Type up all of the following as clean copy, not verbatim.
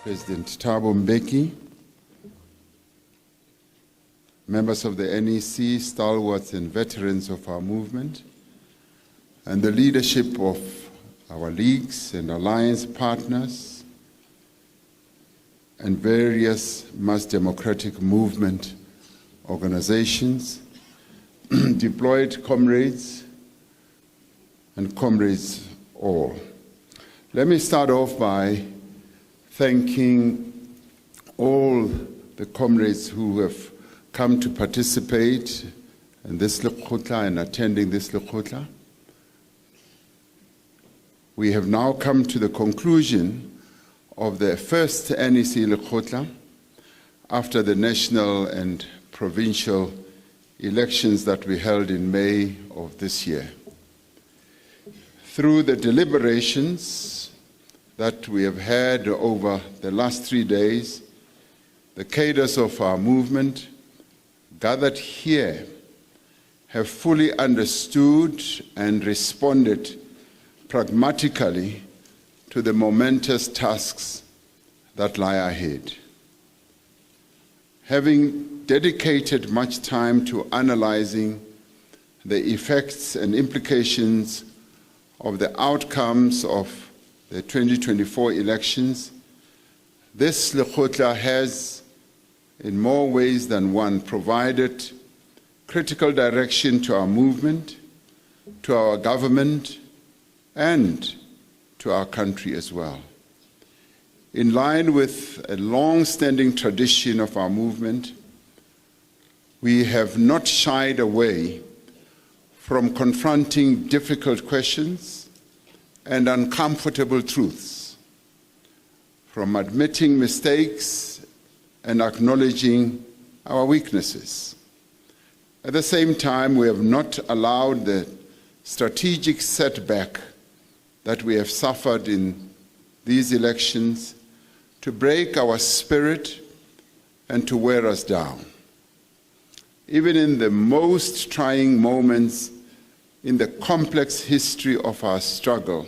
President Thabo Mbeki, members of the NEC, stalwarts and veterans of our movement, and the leadership of our leagues and alliance partners, and various mass democratic movement organizations, deployed comrades, and comrades all. Let me start off by thanking all the comrades who have come to participate in this Lekgotla and attending this Lekgotla. We have now come to the conclusion of the first NEC Lekgotla after the national and provincial elections that we held in May of this year. Through the deliberations that we have had over the last 3 days, the cadres of our movement gathered here have fully understood and responded pragmatically to the momentous tasks that lie ahead. Having dedicated much time to analyzing the effects and implications of the outcomes of the 2024 elections, this Lekgotla has, in more ways than one, provided critical direction to our movement, to our government, and to our country as well. In line with a long-standing tradition of our movement, we have not shied away from confronting difficult questions and uncomfortable truths, from admitting mistakes and acknowledging our weaknesses. At the same time, we have not allowed the strategic setback that we have suffered in these elections to break our spirit and to wear us down. Even in the most trying moments in the complex history of our struggle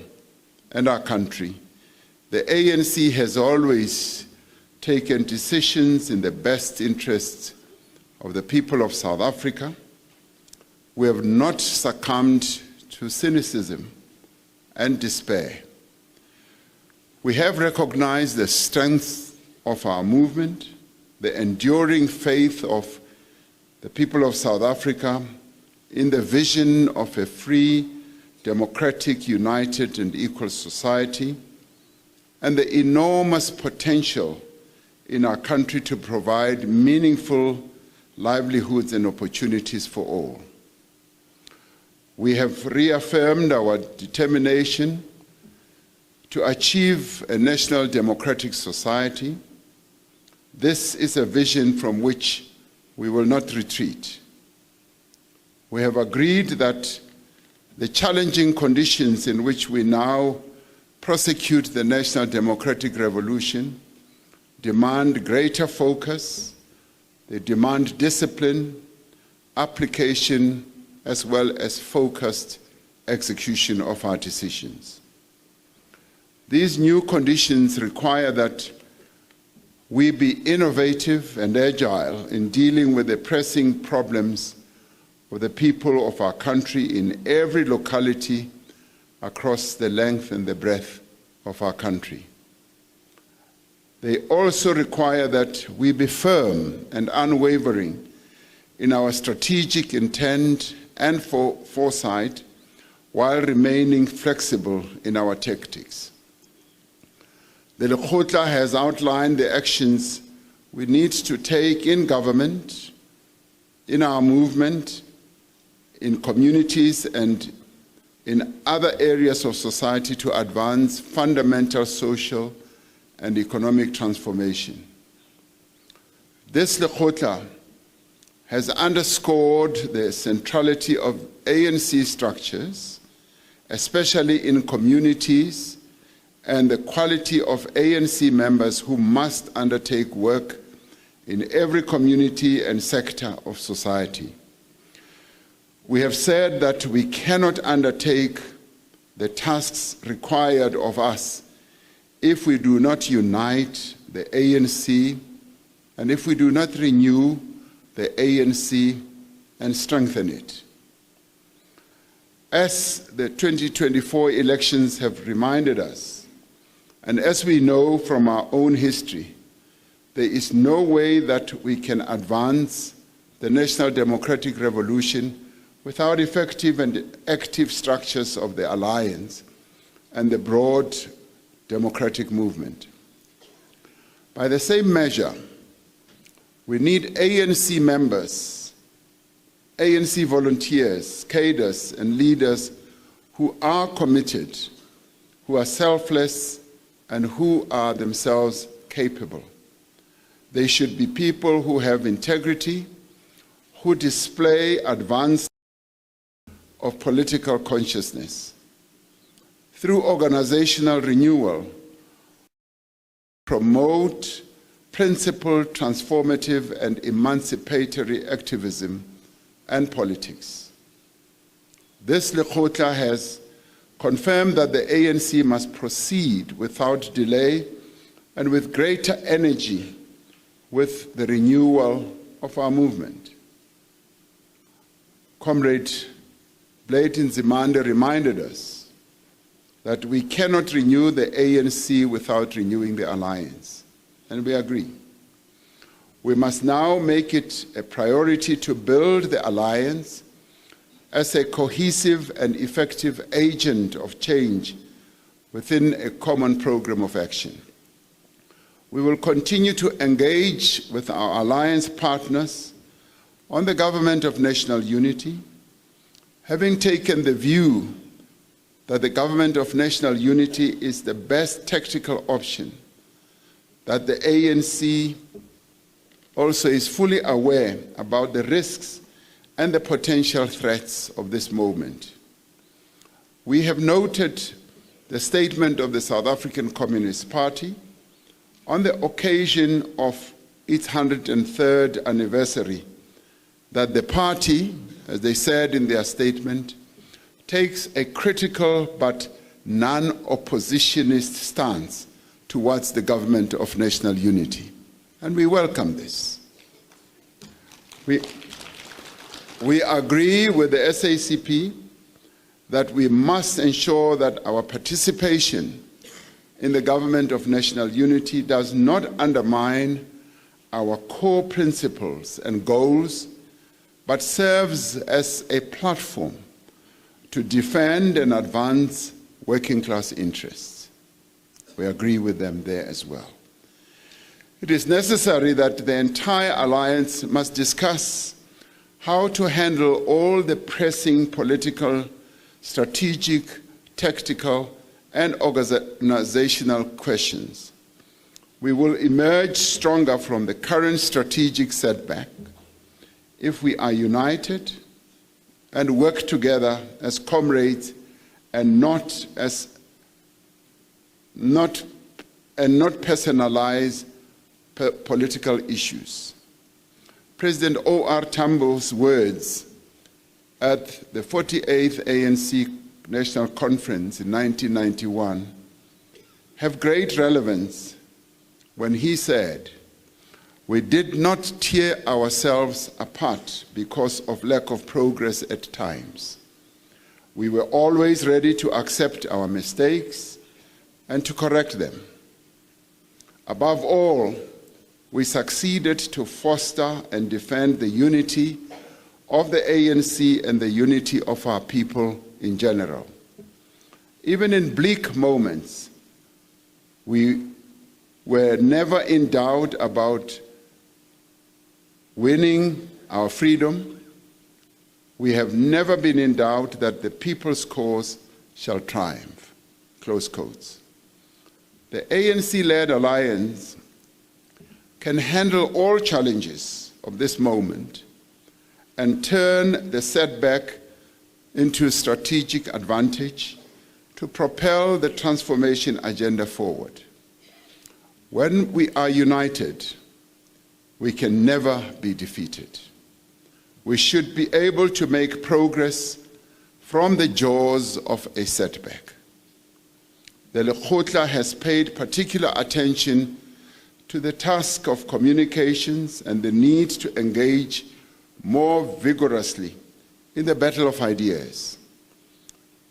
and our country, the ANC has always taken decisions in the best interests of the people of South Africa. We have not succumbed to cynicism and despair. We have recognized the strength of our movement, the enduring faith of the people of South Africa in the vision of a free, democratic, united, and equal society, and the enormous potential in our country to provide meaningful livelihoods and opportunities for all. We have reaffirmed our determination to achieve a national democratic society. This is a vision from which we will not retreat. We have agreed that the challenging conditions in which we now prosecute the national democratic revolution demand greater focus, they demand discipline, application, as well as focused execution of our decisions. These new conditions require that we be innovative and agile in dealing with the pressing problems of the people of our country in every locality across the length and the breadth of our country. They also require that we be firm and unwavering in our strategic intent and foresight while remaining flexible in our tactics. The Lekgotla has outlined the actions we need to take in government, in our movement, in communities, and in other areas of society to advance fundamental social and economic transformation. This Lekgotla has underscored the centrality of ANC structures, especially in communities, and the quality of ANC members who must undertake work in every community and sector of society. We have said that we cannot undertake the tasks required of us if we do not unite the ANC, and if we do not renew the ANC and strengthen it. As the 2024 elections have reminded us, and as we know from our own history, there is no way that we can advance the national democratic revolution without effective and active structures of the alliance and the broad democratic movement. By the same measure, we need ANC members, ANC volunteers, cadres, and leaders who are committed, who are selfless, and who are themselves capable. They should be people who have integrity, who display advanced of political consciousness. Through organizational renewal, promote principled, transformative, and emancipatory activism and politics. This Lekgotla has confirmed that the ANC must proceed without delay and with greater energy with the renewal of our movement. Comrade Blade Nzimande reminded us that we cannot renew the ANC without renewing the alliance, and we agree. We must now make it a priority to build the alliance as a cohesive and effective agent of change within a common program of action. We will continue to engage with our alliance partners on the government of national unity, having taken the view that the government of national unity is the best tactical option, that the ANC also is fully aware about the risks and the potential threats of this movement. We have noted the statement of the South African Communist Party on the occasion of its 103rd anniversary, that the party, as they said in their statement, takes a critical but non-oppositionist stance towards the government of national unity. And we welcome this. We agree with the SACP that we must ensure that our participation in the government of national unity does not undermine our core principles and goals, but serves as a platform to defend and advance working class interests. We agree with them there as well. It is necessary that the entire alliance must discuss how to handle all the pressing political, strategic, tactical, and organizational questions. We will emerge stronger from the current strategic setback if we are united and work together as comrades and not personalize political issues. President O.R. Tambo's words at the 48th ANC National Conference in 1991 have great relevance when he said, "We did not tear ourselves apart because of lack of progress at times. We were always ready to accept our mistakes and to correct them. Above all, we succeeded to foster and defend the unity of the ANC and the unity of our people in general. Even in bleak moments, we were never in doubt about winning our freedom. We have never been in doubt that the people's cause shall triumph." Close quotes. The ANC-led alliance can handle all challenges of this moment and turn the setback into strategic advantage to propel the transformation agenda forward. When we are united, we can never be defeated. We should be able to make progress from the jaws of a setback. The Lekgotla has paid particular attention to the task of communications and the need to engage more vigorously in the battle of ideas.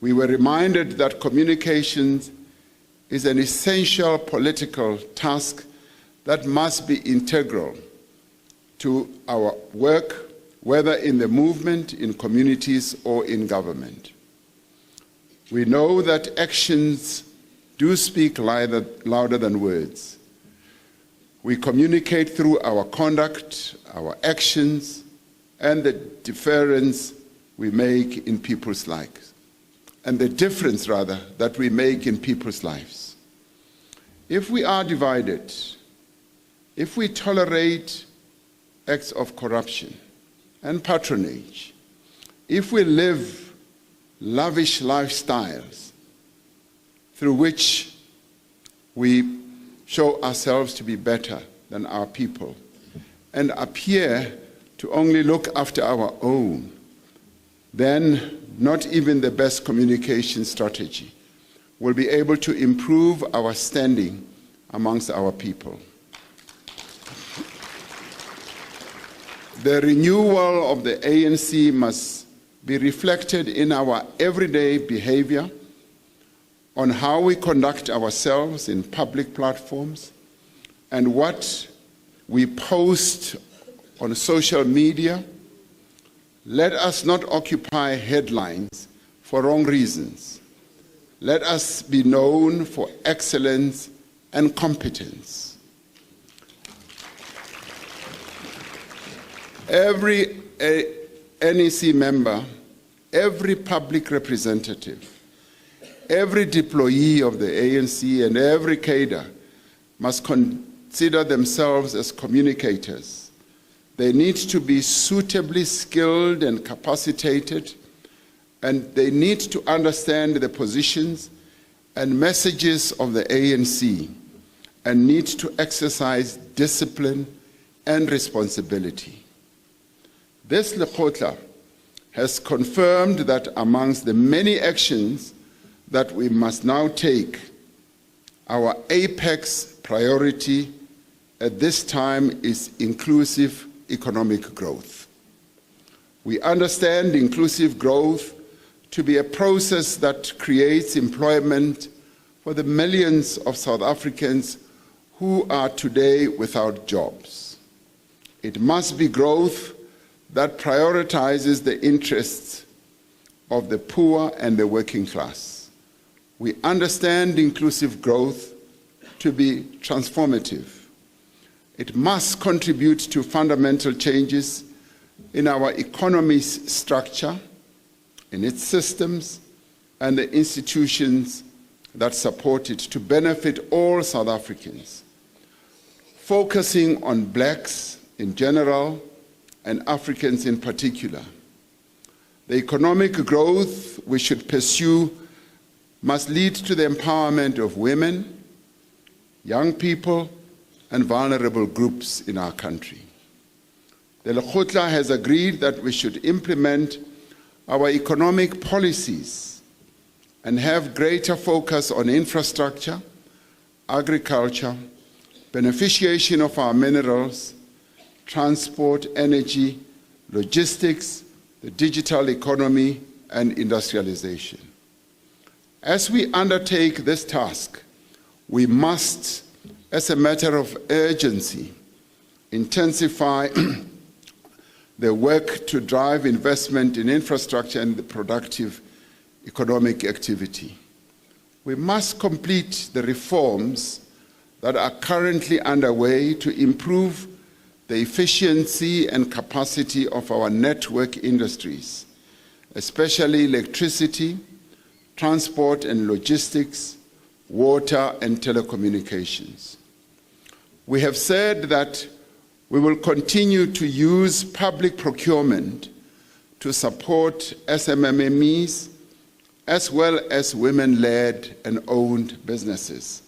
We were reminded that communications is an essential political task that must be integral to our work, whether in the movement, in communities, or in government. We know that actions do speak louder than words. We communicate through our conduct, our actions, and the difference we make in people's lives, and the difference, rather, that we make in people's lives. If we are divided, if we tolerate acts of corruption and patronage, if we live lavish lifestyles through which we show ourselves to be better than our people and appear to only look after our own, then not even the best communication strategy will be able to improve our standing amongst our people. The renewal of the ANC must be reflected in our everyday behavior, on how we conduct ourselves in public platforms, and what we post on social media. Let us not occupy headlines for wrong reasons. Let us be known for excellence and competence. Every NEC member, every public representative, every deployee of the ANC and every cadre must consider themselves as communicators. They need to be suitably skilled and capacitated, and they need to understand the positions and messages of the ANC and need to exercise discipline and responsibility. This Lekgotla has confirmed that amongst the many actions that we must now take, our apex priority at this time is inclusive economic growth. We understand inclusive growth to be a process that creates employment for the millions of South Africans who are today without jobs. It must be growth that prioritizes the interests of the poor and the working class. We understand inclusive growth to be transformative. It must contribute to fundamental changes in our economy's structure, in its systems, and the institutions that support it to benefit all South Africans, focusing on blacks in general and Africans in particular. The economic growth we should pursue must lead to the empowerment of women, young people, and vulnerable groups in our country. The Lekgotla has agreed that we should implement our economic policies and have greater focus on infrastructure, agriculture, beneficiation of our minerals, transport, energy, logistics, the digital economy, and industrialization. As we undertake this task, we must, as a matter of urgency, intensify the work to drive investment in infrastructure and the productive economic activity. We must complete the reforms that are currently underway to improve the efficiency and capacity of our network industries, especially electricity, transport and logistics, water and telecommunications. We have said that we will continue to use public procurement to support SMMEs as well as women-led and owned businesses,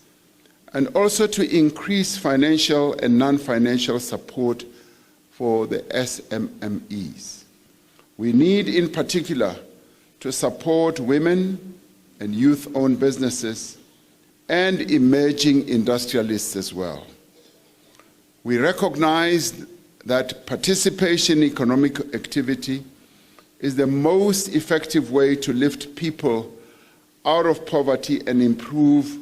and also to increase financial and non-financial support for the SMMEs. We need, in particular, to support women and youth-owned businesses and emerging industrialists as well. We recognize that participation in economic activity is the most effective way to lift people out of poverty and improve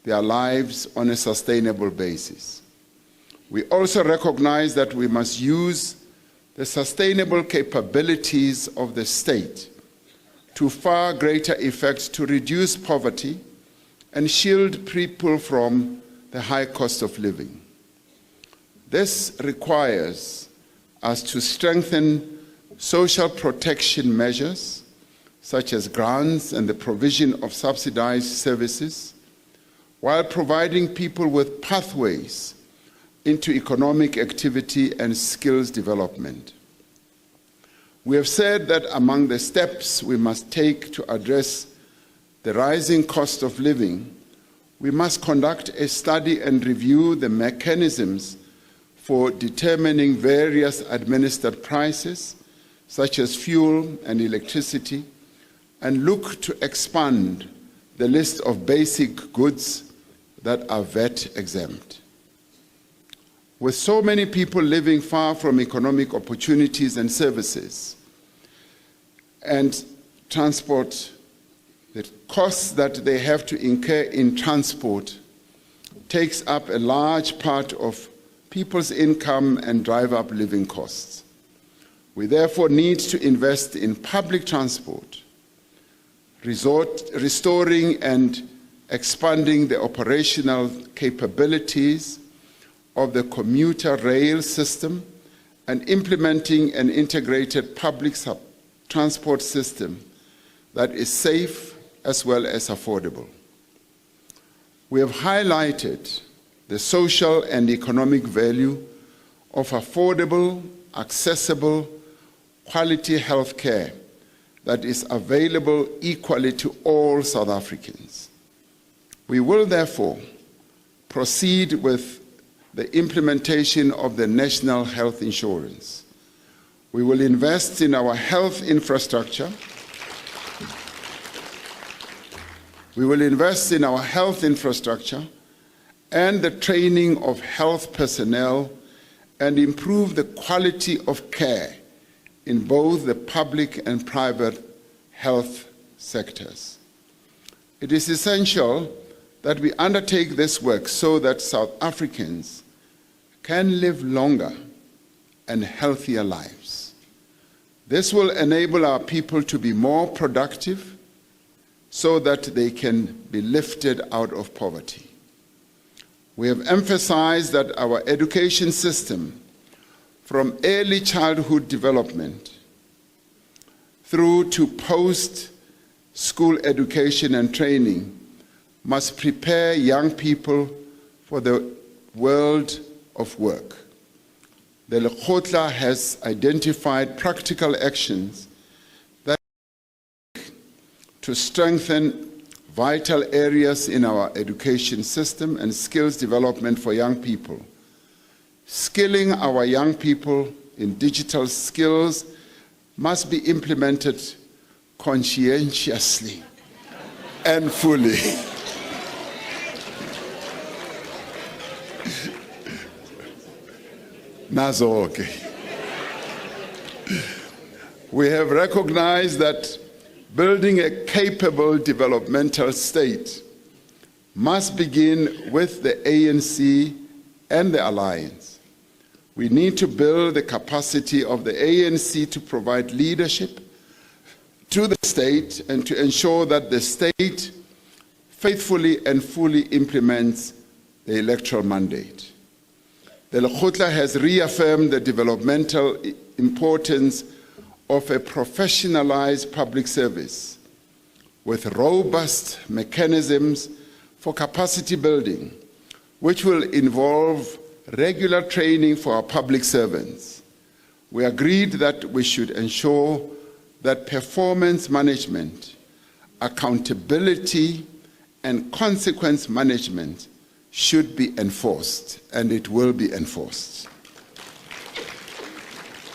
their lives on a sustainable basis. We also recognize that we must use the sustainable capabilities of the state to far greater effect to reduce poverty and shield people from the high cost of living. This requires us to strengthen social protection measures, such as grants and the provision of subsidized services, while providing people with pathways into economic activity and skills development. We have said that among the steps we must take to address the rising cost of living, we must conduct a study and review the mechanisms for determining various administered prices, such as fuel and electricity, and look to expand the list of basic goods that are VAT exempt. With so many people living far from economic opportunities and services, and transport, the costs that they have to incur in transport takes up a large part of people's income and drive up living costs. We therefore need to invest in public transport, restoring and expanding the operational capabilities of the commuter rail system, and implementing an integrated public transport system that is safe as well as affordable. We have highlighted the social and economic value of affordable, accessible, quality health care that is available equally to all South Africans. We will therefore proceed with the implementation of the National Health Insurance. We will invest in our health infrastructure. We will invest in our health infrastructure and the training of health personnel and improve the quality of care in both the public and private health sectors. It is essential that we undertake this work so that South Africans can live longer and healthier lives. This will enable our people to be more productive so that they can be lifted out of poverty. We have emphasized that our education system, from early childhood development through to post-school education and training, must prepare young people for the world of work. The Lekgotla has identified practical actions that to strengthen vital areas in our education system and skills development for young people. Skilling our young people in digital skills must be implemented conscientiously and fully. Nazoke. We have recognized that building a capable developmental state must begin with the ANC and the Alliance. We need to build the capacity of the ANC to provide leadership to the state and to ensure that the state faithfully and fully implements the electoral mandate. The Lekgotla has reaffirmed the developmental importance of a professionalized public service with robust mechanisms for capacity building, which will involve regular training for our public servants. We agreed that we should ensure that performance management, accountability, and consequence management should be enforced, and it will be enforced.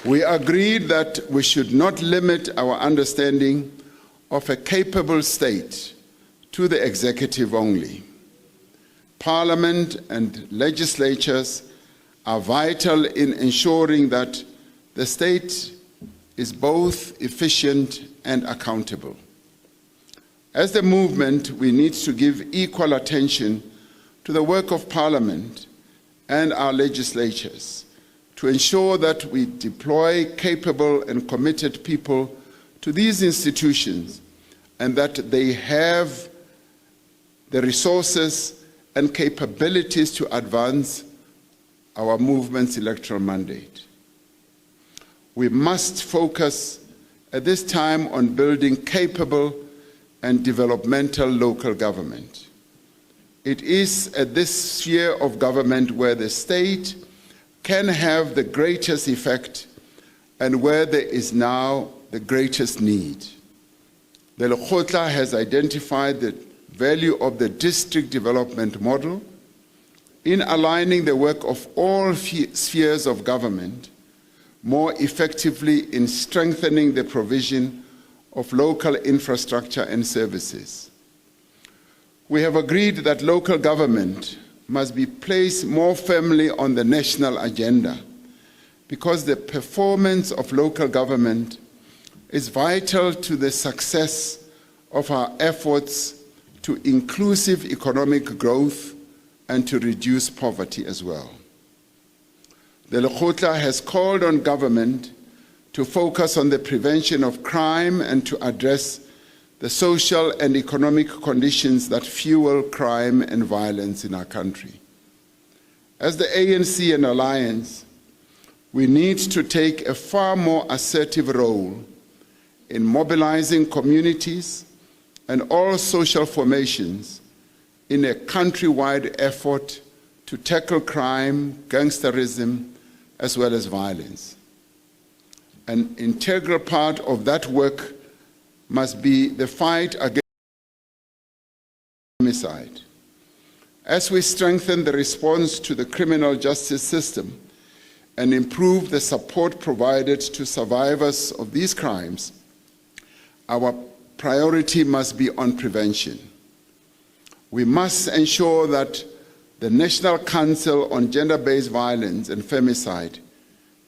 We agreed that we should not limit our understanding of a capable state to the executive only. Parliament and legislatures are vital in ensuring that the state is both efficient and accountable. As the movement, we need to give equal attention to the work of Parliament and our legislatures to ensure that we deploy capable and committed people to these institutions and that they have the resources and capabilities to advance our movement's electoral mandate. We must focus at this time on building capable and developmental local government. It is at this sphere of government where the state can have the greatest effect and where there is now the greatest need. The Lekgotla has identified the value of the district development model in aligning the work of all spheres of government more effectively in strengthening the provision of local infrastructure and services. We have agreed that local government must be placed more firmly on the national agenda because the performance of local government is vital to the success of our efforts to inclusive economic growth and to reduce poverty as well. The Lekgotla has called on government to focus on the prevention of crime and to address the social and economic conditions that fuel crime and violence in our country. As the ANC and Alliance, we need to take a far more assertive role in mobilizing communities and all social formations in a countrywide effort to tackle crime, gangsterism, as well as violence. An integral part of that work must be the fight against homicide. As we strengthen the response to the criminal justice system and improve the support provided to survivors of these crimes, our priority must be on prevention. We must ensure that the National Council on Gender-Based Violence and Femicide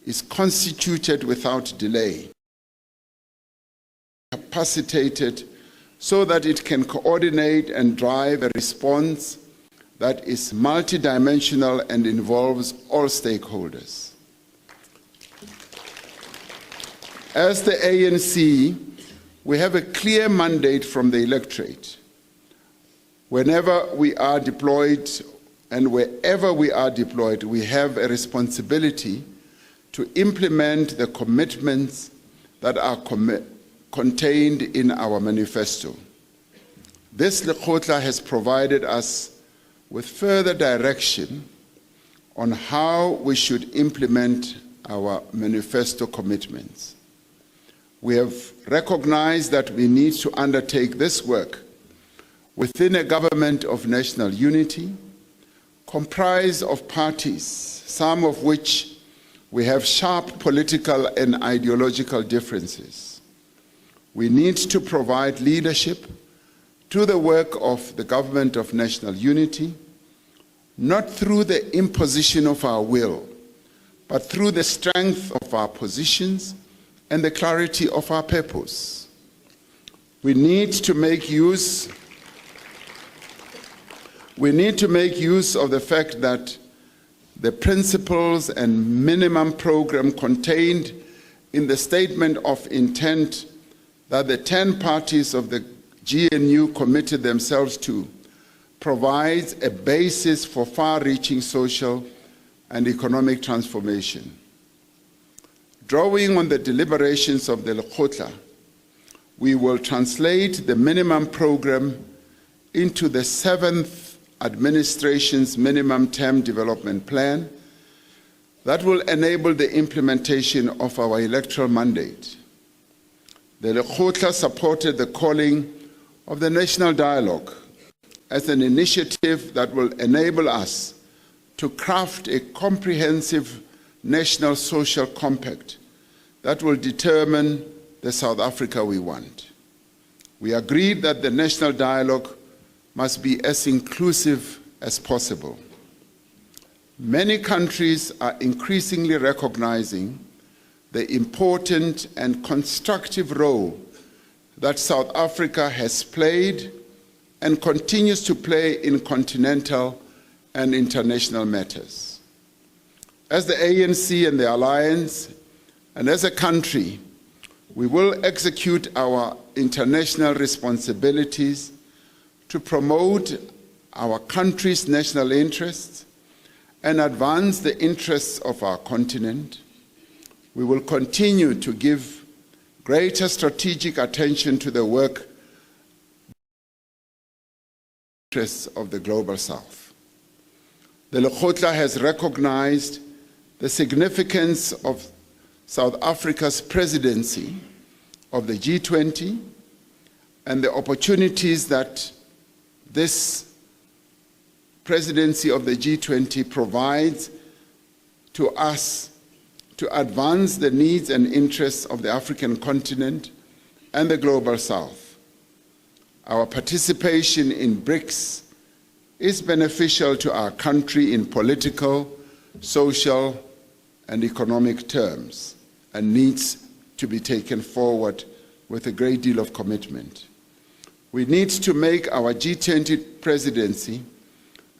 is constituted without delay, capacitated so that it can coordinate and drive a response that is multidimensional and involves all stakeholders. As the ANC, we have a clear mandate from the electorate. Whenever we are deployed and wherever we are deployed, we have a responsibility to implement the commitments that are contained in our manifesto. This Lekgotla has provided us with further direction on how we should implement our manifesto commitments. We have recognized that we need to undertake this work within a government of national unity, comprised of parties, some of which we have sharp political and ideological differences. We need to provide leadership to the work of the government of national unity, not through the imposition of our will, but through the strength of our positions and the clarity of our purpose. We need to make use of the fact that the principles and minimum program contained in the statement of intent that the 10 parties of the GNU committed themselves to provides a basis for far-reaching social and economic transformation. Drawing on the deliberations of the Lekgotla, we will translate the minimum program into the 7th administration's minimum term development plan that will enable the implementation of our electoral mandate. The Lekgotla supported the calling of the National Dialogue as an initiative that will enable us to craft a comprehensive national social compact that will determine the South Africa we want. We agreed that the National Dialogue must be as inclusive as possible. Many countries are increasingly recognizing the important and constructive role that South Africa has played and continues to play in continental and international matters. As the ANC and the Alliance, and as a country, we will execute our international responsibilities to promote our country's national interests and advance the interests of our continent. We will continue to give greater strategic attention to the work interests of the Global South. The Lekgotla has recognized the significance of South Africa's presidency of the G20 and the opportunities that this presidency of the G20 provides to us to advance the needs and interests of the African continent and the Global South. Our participation in BRICS is beneficial to our country in political, social, and economic terms, and needs to be taken forward with a great deal of commitment. We need to make our G20 presidency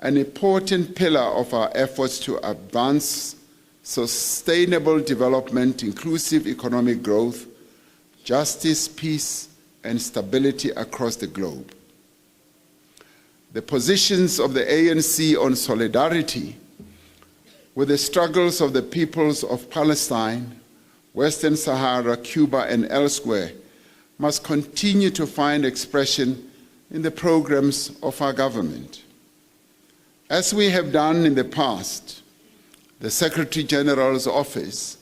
an important pillar of our efforts to advance sustainable development, inclusive economic growth, justice, peace, and stability across the globe. The positions of the ANC on solidarity with the struggles of the peoples of Palestine, Western Sahara, Cuba, and elsewhere must continue to find expression in the programs of our government. As we have done in the past, the Secretary General's office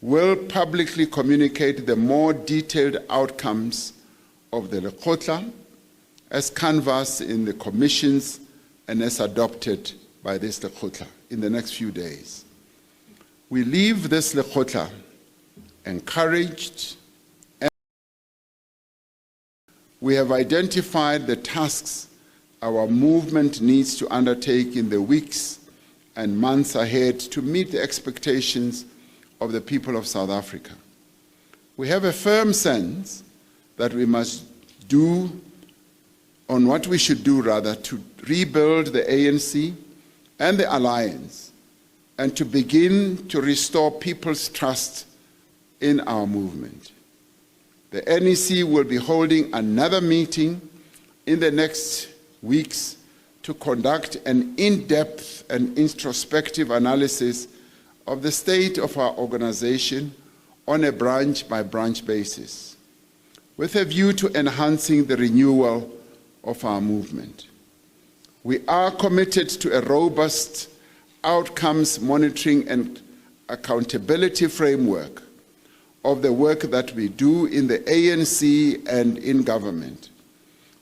will publicly communicate the more detailed outcomes of the Lekgotla as canvassed in the commissions and as adopted by this Lekgotla in the next few days. We leave this Lekgotla encouraged, and we have identified the tasks our movement needs to undertake in the weeks and months ahead to meet the expectations of the people of South Africa. We have a firm sense that we must do, on what we should do rather, to rebuild the ANC and the Alliance and to begin to restore people's trust in our movement. The NEC will be holding another meeting in the next weeks to conduct an in-depth and introspective analysis of the state of our organization on a branch-by-branch basis, with a view to enhancing the renewal of our movement. We are committed to a robust outcomes monitoring and accountability framework of the work that we do in the ANC and in government.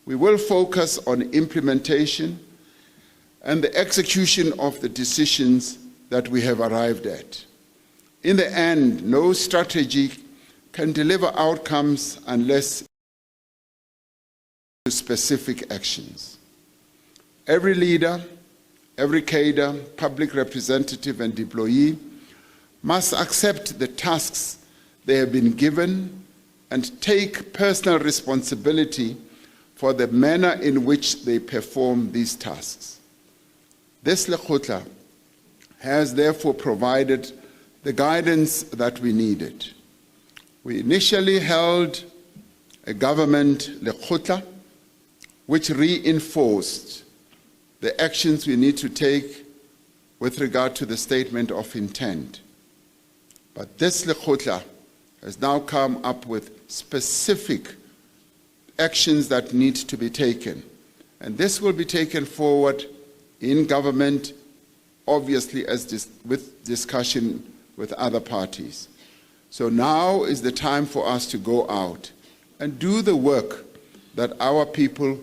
We will focus on implementation and the execution of the decisions that we have arrived at. In the end, no strategy can deliver outcomes unless specific actions. Every leader, every cadre, public representative, and employee must accept the tasks they have been given and take personal responsibility for the manner in which they perform these tasks. This Lekgotla has therefore provided the guidance that we needed. We initially held a government Lekgotla which reinforced the actions we need to take with regard to the statement of intent. But this Lekgotla has now come up with specific actions that need to be taken. And this will be taken forward in government, obviously with discussion with other parties. So now is the time for us to go out and do the work that our people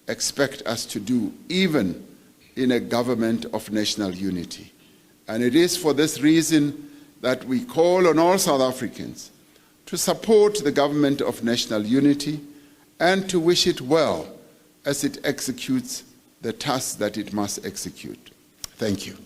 expect us to do, even in a government of national unity. And it is for this reason that we call on all South Africans to support the government of national unity and to wish it well as it executes the tasks that it must execute. Thank you.